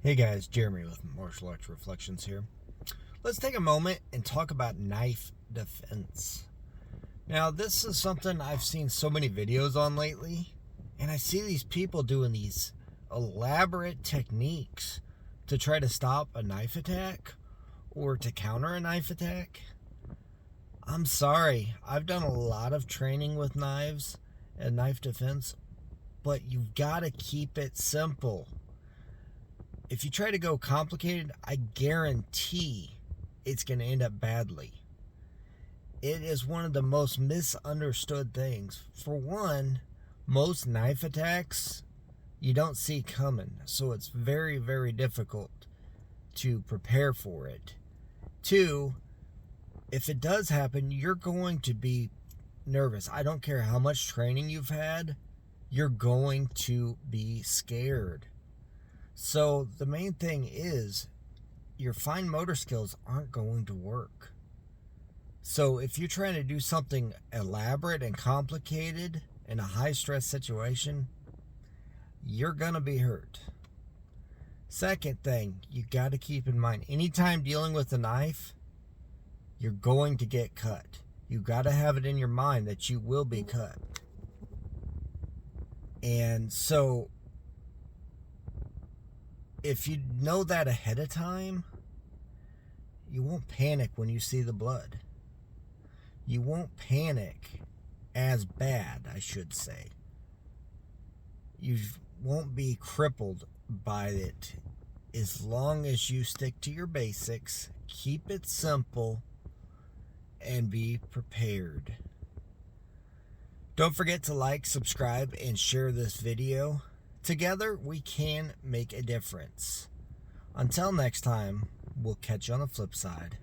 Hey guys, Jeremy with Martial Arts Reflections here. Let's take a moment and talk about knife defense. Now, this is something I've seen so many videos on lately, and I see these people doing these elaborate techniques to try to stop a knife attack or to counter a knife attack. I'm sorry, I've done a lot of training with knives and knife defense, but you've got to keep it simple. If you try to go complicated, I guarantee it's going to end up badly. It is one of the most misunderstood things. For one, most knife attacks you don't see coming, so it's very, very difficult to prepare for it. Two, if it does happen, you're going to be nervous. I don't care how much training you've had, you're going to be scared. So the main thing is your fine motor skills aren't going to work. So if you're trying to do something elaborate and complicated in a high stress situation, you're going to be hurt. Second thing you got to keep in mind, anytime dealing with a knife, you're going to get cut. You got to have it in your mind that you will be cut. And so if you know that ahead of time, you won't panic when you see the blood. You won't panic as bad, I should say. You won't be crippled by it as long as you stick to your basics, keep it simple, and be prepared. Don't forget to like, subscribe, and share this video. Together, we can make a difference. Until next time, we'll catch you on the flip side.